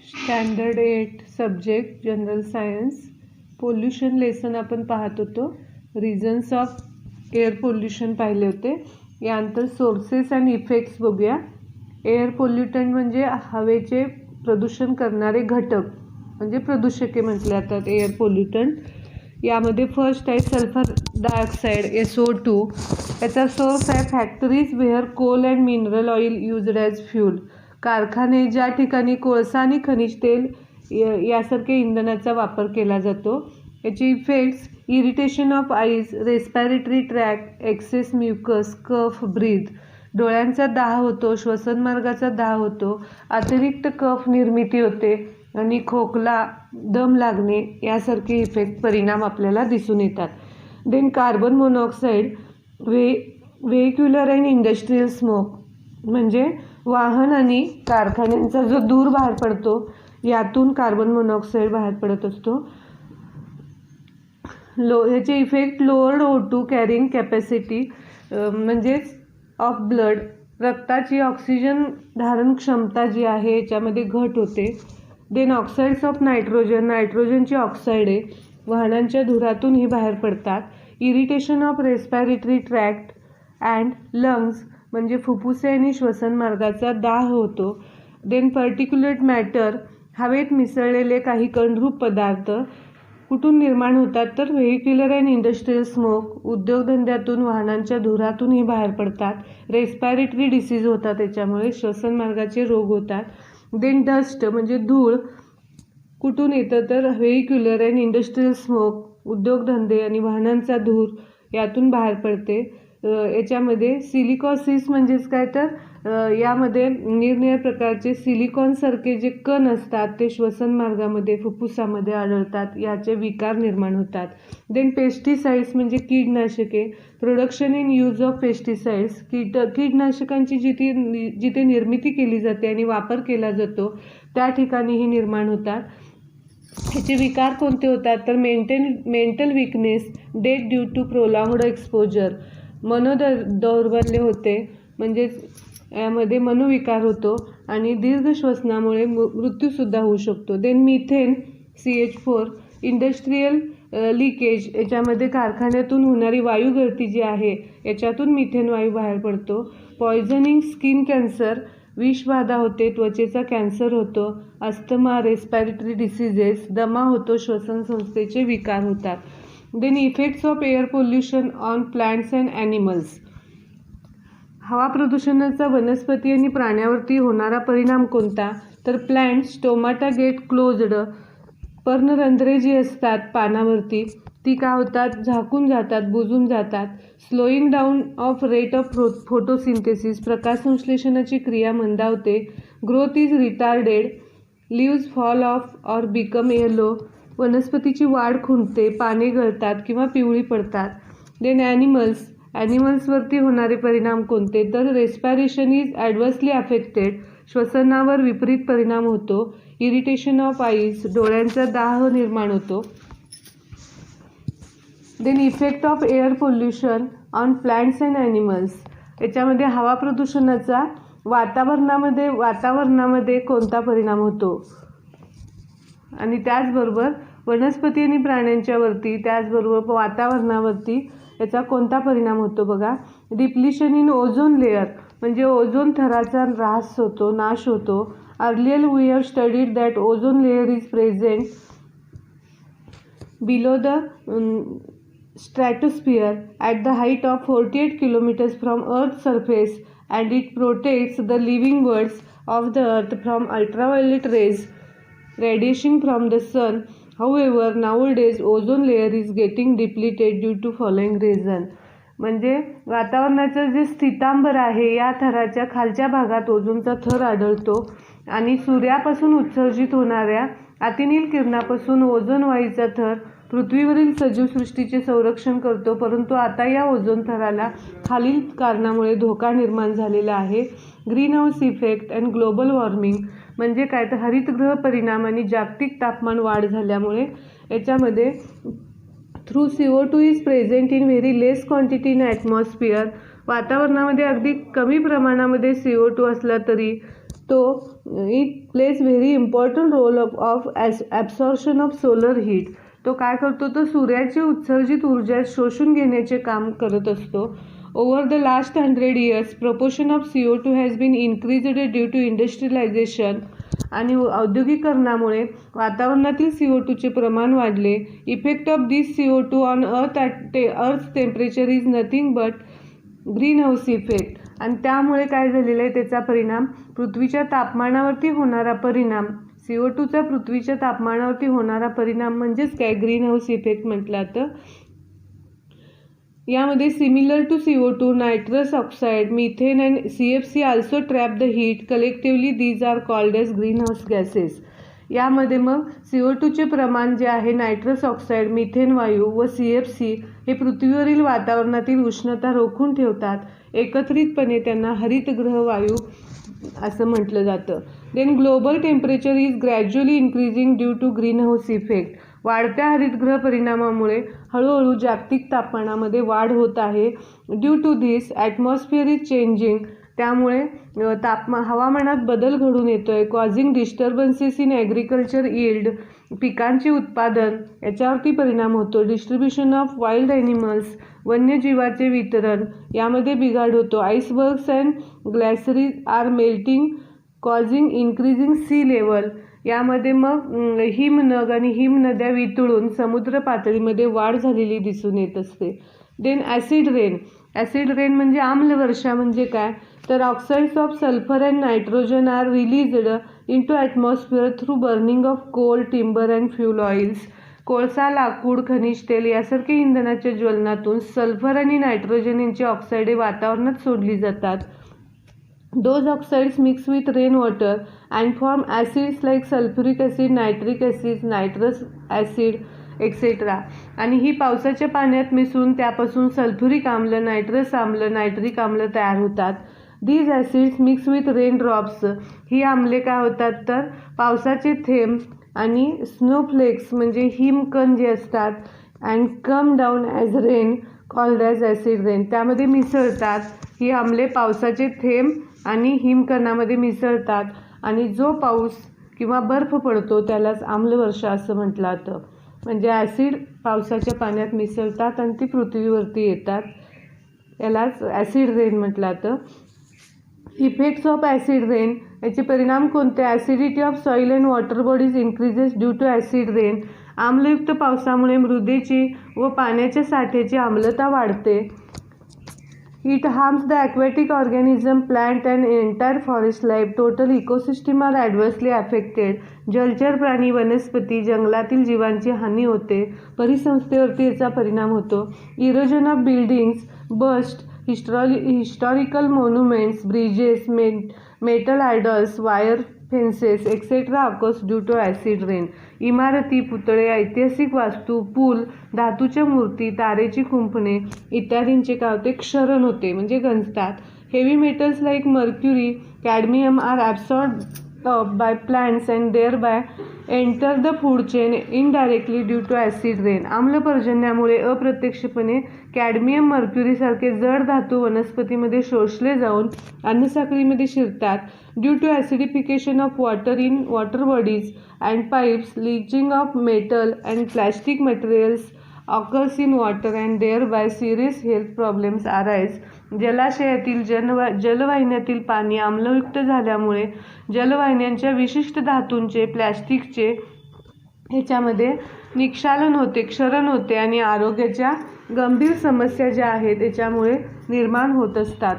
Standard 8 subject general science pollution lesson आपण पाहत होतो. रिझन्स ऑफ एअर पोल्युशन पाहिले होते. यानंतर सोर्सेस अँड इफेक्ट्स बघूया. एअर पोल्युटंट म्हणजे हवेचे प्रदूषण करणारे घटक म्हणजे प्रदूषके म्हटले जातात एअर पोल्युटंट. यामध्ये फर्स्ट आहे सल्फर डायऑक्साईड SO2. याचा सोर्स आहे factories where coal and mineral oil used as fuel. कारखाने ज्या ठिकाणी कोळसा आणि खनिज तेल यासारख्या इंधनाचा वापर केला जातो. याचे effects irritation of eyes, respiratory tract, excess mucus, cough, breath. डोळ्यांचा दाह होतो, श्वसनमार्गाचा दाह होतो, अतिरिक्त कफ निर्मिती होते आणि खोकला, दम लागणे यासारखे इफेक्ट परिणाम आपल्याला दिसून येतात. Then carbon monoxide, vehicular and industrial smoke म्हणजे वाहन आणि कारखान्यांचा जो धूर बाहेर पडतो यातून कार्बन मोनॉक्साईड बाहेर पडत असतो. ह्याचे effect lowered O2 carrying capacity म्हणजेच ऑफ ब्लड, रक्ताची ऑक्सिजन धारण क्षमता जी आहे याच्यामध्ये घट होते. देन ऑक्साईड्स ऑफ नायट्रोजन, नायट्रोजनची ऑक्साईड आहे वाहनांच्या धुरातून ही बाहेर पडतात. Irritation of respiratory tract and lungs म्हणजे फुफ्फुसे आणि श्वसनमार्गाचा दाह होतो. देन पर्टिक्युलेट मॅटर, हवेत मिसळलेले काही कणरूप पदार्थ कुठून निर्माण होतात तर व्हेहिक्युलर अँड इंडस्ट्रीयल स्मोक, उद्योगधंद्यातून वाहनांच्या धुरातूनही बाहेर पडतात. रेस्पिरेटरी डिसीज होतात त्याच्यामुळे, श्वसनमार्गाचे रोग होतात. देन डस्ट म्हणजे धूळ कुठून येतं तर व्हेहिक्युलर अँड इंडस्ट्रीयल स्मोक, उद्योगधंदे आणि वाहनांचा धूर यातून बाहेर पडते. याच्यामध्ये सिलिकॉसिस म्हणजेच काय तर यामध्ये निरनिराळ्या प्रकारचे सिलिकॉनसारखे जे कण असतात ते श्वसनमार्गामध्ये फुफ्फुसामध्ये आढळतात. याचे विकार निर्माण होतात. देन पेस्टिसाइड्स म्हणजे कीडनाशके, production and use of pesticides, कीटनाशकांची जिथे निर्मिती केली जाते आणि वापर केला जातो त्या ठिकाणीही निर्माण होतात. ह्याचे विकार कोणते होतात तर mental weakness, death due to prolonged exposure, मनोदौर्बल्य होते म्हणजेच यामध्ये मनोविकार होतो आणि दीर्घ श्वसनामुळे मृत्यूसुद्धा होऊ शकतो. Then methane CH4, industrial leakage, याच्यामध्ये कारखान्यातून होणारी वायू गळती जी आहे याच्यातून मिथेन वायू बाहेर पडतो. पॉयझनिंग स्किन कॅन्सर, विषबाधा होते, त्वचेचा कॅन्सर होतो. अस्थमा, रेस्पिरेटरी डिसीजेस, दमा होतो, श्वसन संस्थेचे विकार होतात. Then effects of air pollution on plants and animals, हवा प्रदूषणाचा वनस्पती आणि प्राण्यावरती होणारा परिणाम कोणता तर प्लांट्स स्टोमाटा गेट क्लोज्ड, पर्णरंध्रे जी असतात पानावरती ती काय होतात झाकून जातात, बुजून जातात. Slowing down of rate of photosynthesis, प्रकाशसंश्लेषणाची क्रिया मंदावते. Growth is retarded, leaves fall off or become yellow, वनस्पतीची वाढ खुंटते, पाने गळतात किंवा पिवळी पडतात. देन ॲनिमल्सवरती होणारे परिणाम कोणते तर रेस्पिरेशन इज ॲडव्हर्सली अफेक्टेड, श्वसनावर विपरीत परिणाम होतो. इरिटेशन ऑफ आईज, डोळ्यांचा दाह निर्माण होतो. Then effect of air pollution on plants and animals, याच्यामध्ये हवा प्रदूषणाचा वातावरणामध्ये कोणता परिणाम होतो आणि त्याचबरोबर वनस्पती आणि प्राण्यांच्यावरती त्याचबरोबर वातावरणावरती याचा कोणता परिणाम होतो बघा. डिप्लिशन इन ओझोन लेअर म्हणजे ओझोन थराचा ऱ्हास होतो, नाश होतो. Earlier we have studied that ozone layer is present below the stratosphere at the height of 48 kilometers from Earth's surface and it protects the living worlds of the Earth from ultraviolet rays radiation from the sun. However, nowadays ozone layer is getting depleted due to following reason. म्हणजे वातावरणाचं जे स्थितांबर आहे या थराच्या खालच्या भागात ओझोनचा थर आढळतो आणि सूर्यापासून उत्सर्जित होणाऱ्या अतिनील किरणापासून ओझोन वायूचा थर पृथ्वीवरील सजीवसृष्टीचे संरक्षण करतो. परंतु आता या ओझोन थराला खालील कारणामुळे धोका निर्माण झालेला आहे. Green house effect and global warming म्हणजे काय तर हरितगृह परिणाम आणि जागतिक तापमान वाढ झाल्यामुळे याच्यामध्ये through CO2 is present in very less quantity in atmosphere, वातावरणामध्ये अगदी कमी प्रमाणामध्ये CO2 असला तरी तो it plays very important role of absorption of solar heat. तो काय करतो, तो सूर्याची उत्सर्जित ऊर्जा शोषून घेण्याचे काम करत असतो. Over the last 100 years proportion of CO2 has been increased due to industrialisation. आणि औद्योगिकरणामुळे वातावरणातील CO2चे प्रमाण वाढले. Effect of this CO2 on earth temperature is nothing but greenhouse effect. आणि त्यामुळे काय झालेलं आहे, त्याचा परिणाम पृथ्वीच्या तापमानावरती होणारा परिणाम, CO2चा पृथ्वीच्या तापमानावरती होणारा परिणाम म्हणजेच काय, ग्रीन हाऊस इफेक्ट म्हटला तर. यामध्ये similar to CO2, nitrous oxide, methane and CFC also trap the heat. Collectively these are called as greenhouse gases. यामध्ये मग CO2चे प्रमाण जे आहे, नायट्रस ऑक्साईड, मिथेन वायू व CFC हे पृथ्वीवरील वातावरणातील उष्णता रोखून ठेवतात. एकत्रितपणे त्यांना हरितगृह वायू असं म्हटलं जातं. Then global temperature is gradually increasing due to greenhouse effect. वाढत्या हरितगृह परिणामामुळे हळूहळू जागतिक तापमानामध्ये वाढ होत आहे. Due to this atmosphere is changing. त्यामुळे हवामानात बदल घडून येतो आहे. Causing disturbances in agriculture yield. पिकांचे उत्पादन याच्यावरती परिणाम होतो. Distribution of wild animals. वन्यजीवाचे वितरण यामध्ये बिघाड होतो. Icebergs and glaciers are melting causing increasing sea level. यामध्ये मग हिमनग आणि हिमनद्या वितळून समुद्र पातळीमध्ये वाढ झालेली दिसून येत असते. Then acid rain. Acid rain म्हणजे आम्लवर्षा. म्हणजे काय, तर oxides of sulphur and nitrogen are released into atmosphere through burning of coal, timber and fuel oils. कोळसा, लाकूड, खनिज तेल यासारख्या इंधनाच्या ज्वलनातून सल्फर आणि नायट्रोजन यांची ऑक्साईडे वातावरणात सोडली जातात. Those oxides mix with rainwater and form acids like sulfuric acid, nitric acid, nitrous acid, etc. आणि ही पावसाच्या पाण्यात मिसळून त्यापासून सल्फ्युरिक आम्ल, नायट्रस आम्ल, नायट्रिक आम्ल तयार होतात. These acids mix with raindrops. ही आम्ले काय होतात, तर पावसाचे थेंब आणि स्नोफ्लेक्स म्हणजे हिमकण जे असतात and come down as rain called as acid rain. त्यामध्ये मिसळतात. ही आम्ले पावसाचे थेंब आणि हिमकणामध्ये मिसळतात आणि जो पाऊस किंवा बर्फ पडतो त्यालाच आम्लवर्षा असं म्हटलं जातं. म्हणजे ॲसिड पावसाच्या पाण्यात मिसळतात आणि ती पृथ्वीवरती येतात, यालाच ॲसिड रेन म्हटलं जातं. Effects of acid rain. याचे परिणाम कोणते. Acidity of soil and water bodies increases due to acid rain. आम्लयुक्त पावसामुळे मृदेची व पाण्याच्या साठ्याची आम्लता वाढते. It harms the aquatic organism, plant and entire forest life. Total ecosystem are adversely affected. जलचर प्राणी, वनस्पती, जंगलातील जीवांची हानी होते. परिसंस्थेवरती याचा परिणाम होतो. Erosion of buildings, bust, historical monuments, bridges, metal idols, wire fences etcetera occurs due to acid rain. इमारती, पुतळे, ऐतिहासिक वास्तू, पूल, धातूच्या मूर्ती, तारेची कुंपणे इत्यादींचे काय होते, क्षरण होते म्हणजे गंजतात. Heavy metals like mercury, cadmium are absorbed by plants and thereby enter the food chain indirectly due to acid rain. आम्लपर्जन्यामुळे अप्रत्यक्षपणे कॅडमियम, मर्क्युरीसारखे जड धातू वनस्पतीमध्ये शोषले जाऊन अन्नसाखळीमध्ये शिरतात. Due to acidification of water in water bodies and pipes, leaching of metal and plastic materials occurs in water and thereby serious health problems arise. जलाशयातील जलवाहिन्यातील पाणी आम्लयुक्त झाल्यामुळे जलवाहिन्यांच्या विशिष्ट धातूंचे, प्लॅस्टिकचे ह्याच्यामध्ये निक्षालन होते, क्षरण होते आणि आरोग्याच्या गंभीर समस्या ज्या आहेत त्याच्यामुळे निर्माण होत असतात.